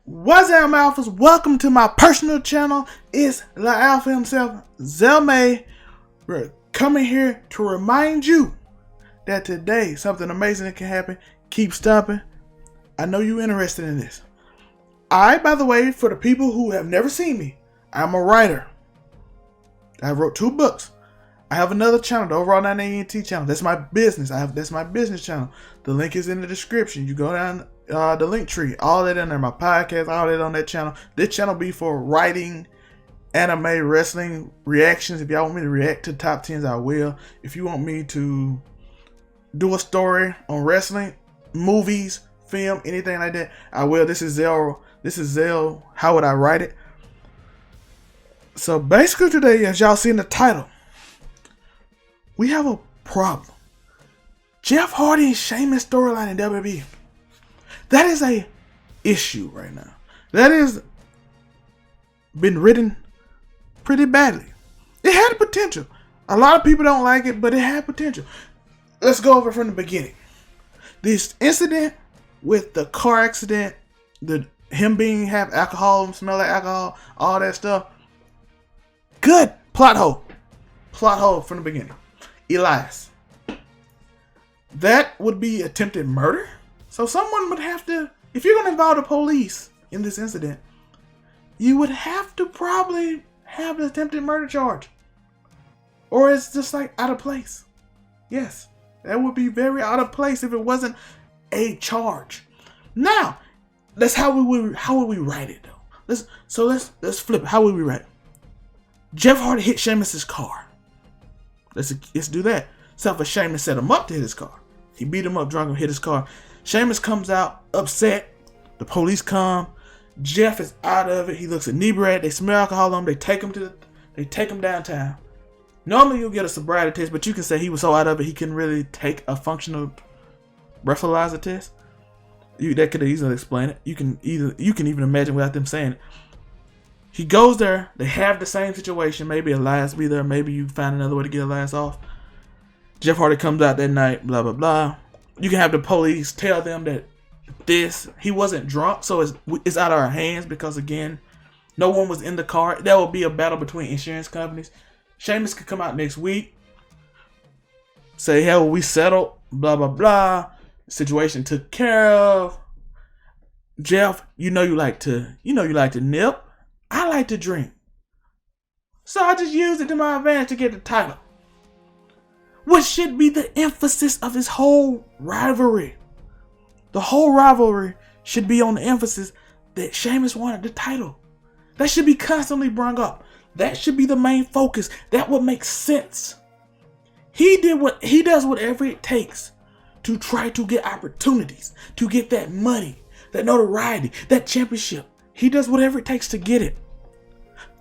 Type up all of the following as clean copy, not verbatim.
What's up, Alphas? Welcome to my personal channel. It's the Alpha himself, Zelmay. We're coming here to remind you that today something amazing can happen. Keep stomping. I know you're interested in this. By the way, for the people who have never seen me, I'm a writer. I wrote 2 books. I have another channel, the Overall 9ANT channel. That's my business. That's my business channel. The link is in the description. You go down the link tree, all that in there. My podcast, all that on that channel. This channel be for writing, anime, wrestling reactions. If y'all want me to react to top 10s, I will. If you want me to do a story on wrestling, movies, film, anything like that, I will. This is Zell. How would I write it? So basically today, as y'all see in the title, we have a problem. Jeff Hardy and Sheamus storyline in WWE. That is a issue right now. That has been written pretty badly. It had potential. A lot of people don't like it, but it had potential. Let's go over from the beginning. This incident with the car accident, him being have alcohol, smell like alcohol, all that stuff. Good plot hole. Plot hole from the beginning. Elias. That would be attempted murder. So someone would have to, if you're going to involve the police in this incident, you would have to probably have an attempted murder charge. Or it's just like out of place. Yes, that would be very out of place if it wasn't a charge. Now, that's how would we write it though? Let's flip it. How would we write it? Jeff Hardy hit Sheamus' car. Let's do that. Except for Sheamus set him up to hit his car. He beat him up, drunk him, hit his car. Sheamus comes out upset. The police come. Jeff is out of it. He looks inebriated. They smell alcohol on him. They take him downtown. Normally you'll get a sobriety test, but you can say he was so out of it he couldn't really take a functional breathalyzer test. That could easily explain it. You can even imagine without them saying it. He goes there. They have the same situation. Maybe Elias be there. Maybe you find another way to get Elias off. Jeff Hardy comes out that night. Blah, blah, blah. You can have the police tell them that he wasn't drunk. So it's out of our hands because, again, no one was in the car. That will be a battle between insurance companies. Sheamus could come out next week. Say, hell, we settled. Blah, blah, blah. Situation took care of. Jeff, you like to nip. I like to drink. So I just used it to my advantage to get the title. What should be the emphasis of this whole rivalry? The whole rivalry should be on the emphasis that Sheamus wanted the title. That should be constantly brought up. That should be the main focus. That would make sense. He does whatever it takes to try to get opportunities, to get that money, that notoriety, that championship. He does whatever it takes to get it.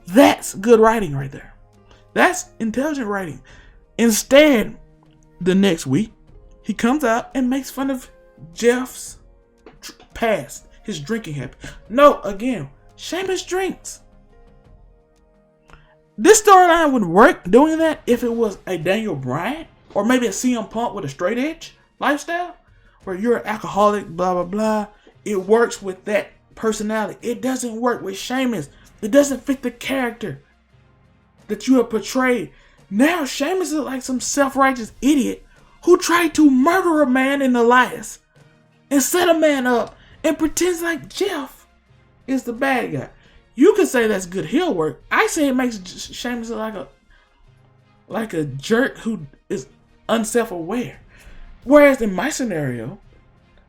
That's good writing right there. That's intelligent writing. Instead, the next week, he comes out and makes fun of Jeff's past, his drinking habit. No, again, Sheamus drinks. This storyline would work doing that if it was a Daniel Bryan or maybe a CM Punk with a straight edge lifestyle where you're an alcoholic, blah, blah, blah. It works with that personality. It doesn't work with Sheamus. It doesn't fit the character that you have portrayed. Now Sheamus is like some self-righteous idiot who tried to murder a man in Elias and set a man up and pretends like Jeff is the bad guy. You could say that's good heel work. I say it makes Sheamus like a jerk who is unself-aware. Whereas in my scenario,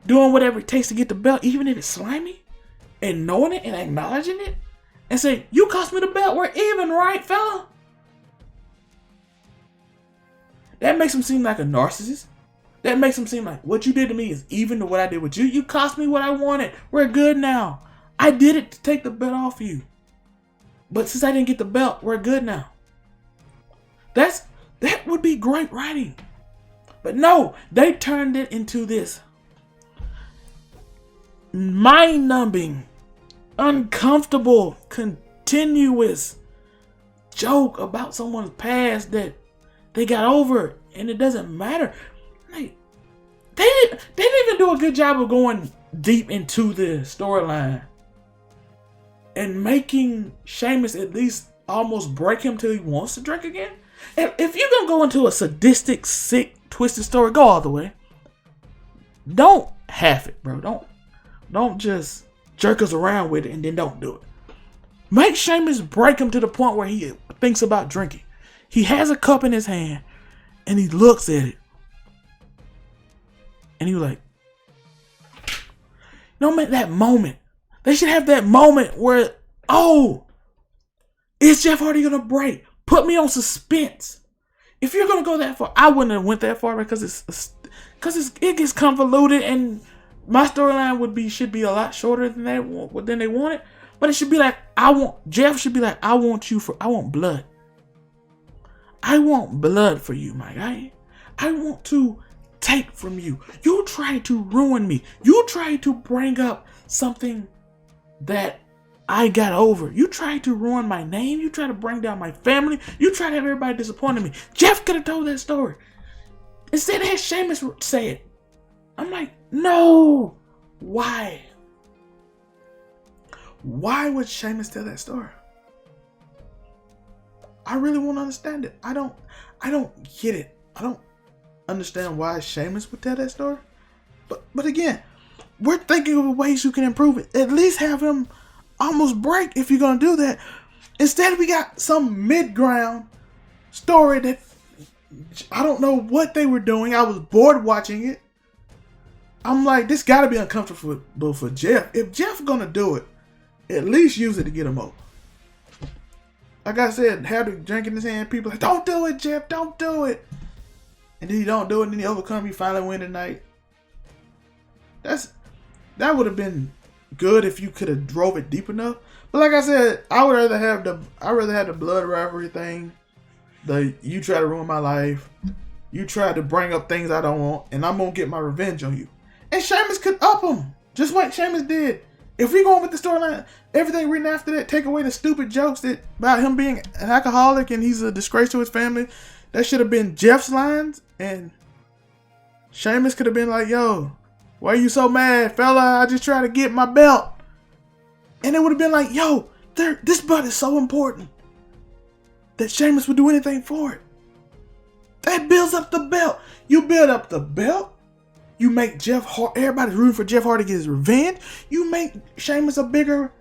doing whatever it takes to get the belt, even if it's slimy, and knowing it and acknowledging it, and say, you cost me the belt, we're even, right, fella? That makes him seem like a narcissist. That makes him seem like what you did to me is even to what I did with you. You cost me what I wanted. We're good now. I did it to take the belt off you. But since I didn't get the belt, we're good now. That would be great writing. But no, they turned it into this mind-numbing, uncomfortable, continuous joke about someone's past that they got over, and it doesn't matter. Like, they didn't even do a good job of going deep into the storyline and making Sheamus at least almost break him till he wants to drink again. And if you're gonna go into a sadistic, sick, twisted story, go all the way. Don't half it, bro. Don't just jerk us around with it and then don't do it. Make Sheamus break him to the point where he thinks about drinking. He has a cup in his hand and he looks at it. And he was like, no, man, that moment. They should have that moment where, oh, is Jeff Hardy going to break? Put me on suspense. If you're going to go that far, I wouldn't have went that far because it gets convoluted and my storyline should be a lot shorter than they wanted. But it should be like, Jeff should be like, I want blood. I want blood for you, my guy. I want to take from you. You tried to ruin me. You tried to bring up something that I got over. You tried to ruin my name. You tried to bring down my family. You tried to have everybody disappointed me. Jeff could have told that story. Instead, they had Sheamus say it. I'm like, no. Why? Why would Sheamus tell that story? I really won't understand it. I don't get it. I don't understand why Sheamus would tell that story. But again, we're thinking of ways you can improve it. At least have him almost break if you're gonna do that. Instead, we got some mid-ground story that I don't know what they were doing. I was bored watching it. I'm like, this gotta be uncomfortable for Jeff. If Jeff's gonna do it, at least use it to get him over. Like I said, have the drink in his hand. People like, don't do it, Jeff. Don't do it. And then you don't do it, and then you overcome. You finally win tonight. That would have been good if you could have drove it deep enough. But like I said, I'd rather have the blood rivalry thing. You try to ruin my life. You try to bring up things I don't want, and I'm gonna get my revenge on you. And Sheamus could up him, just like Sheamus did. If we going with the storyline, everything written after that, take away the stupid jokes about him being an alcoholic and he's a disgrace to his family. That should have been Jeff's lines, and Sheamus could have been like, yo, why are you so mad, fella? I just tried to get my belt. And it would have been like, yo, this belt is so important that Sheamus would do anything for it. That builds up the belt. You build up the belt. You make everybody's rooting for Jeff Hardy to get his revenge. You make Sheamus a bigger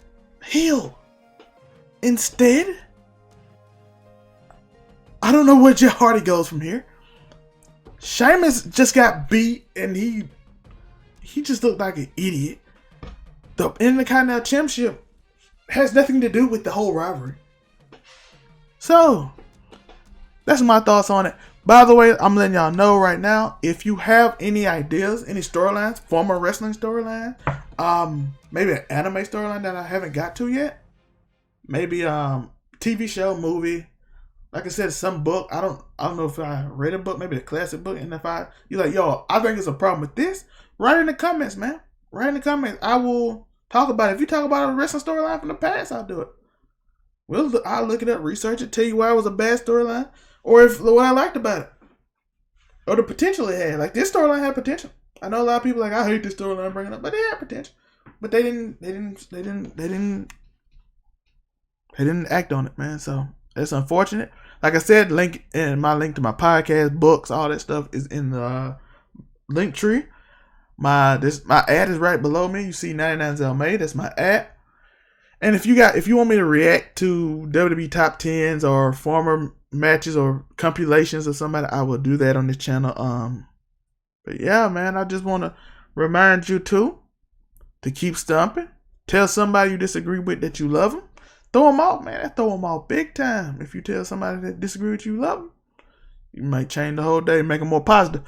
heel. Instead, I don't know where Jeff Hardy goes from here. Sheamus just got beat and he just looked like an idiot. The Intercontinental Championship has nothing to do with the whole rivalry. So, that's my thoughts on it. By the way, I'm letting y'all know right now, if you have any ideas, any storylines, former wrestling storyline, maybe an anime storyline that I haven't got to yet, maybe TV show, movie, like I said, some book. I don't know if I read a book, maybe a classic book, and if you're like, yo, I think it's a problem with this, write in the comments, man. Write in the comments. I will talk about it. If you talk about a wrestling storyline from the past, I'll do it. I'll look it up, research it, tell you why it was a bad storyline. Or what I liked about it. Or the potential it had. Like, this storyline had potential. I know a lot of people like, I hate this storyline I'm bringing up, but it had potential. But they didn't act on it, man. So it's unfortunate. Like I said, my link to my podcast, books, all that stuff is in the link tree. My ad is right below me. You see 99 Zelmay. That's my ad. And if you want me to react to WWE top 10s or former matches or compilations of somebody, I will do that on this channel. But yeah, man, I just want to remind you to keep stomping. Tell somebody you disagree with that you love them. Throw them out, man. Throw them out big time. If you tell somebody that disagree with you love them, you might change the whole day, make them more positive.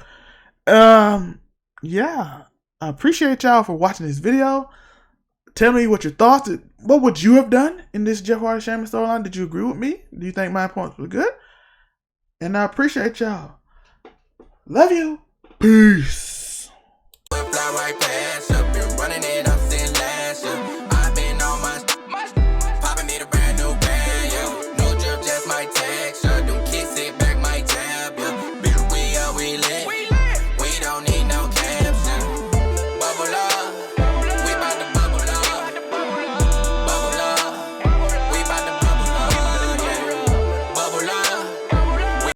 Yeah, I appreciate y'all for watching this video. Tell me what your thoughts. What would you have done in this Jeff Hardy Sheamus storyline? Did you agree with me? Do you think my points were good? And I appreciate y'all. Love you. Peace.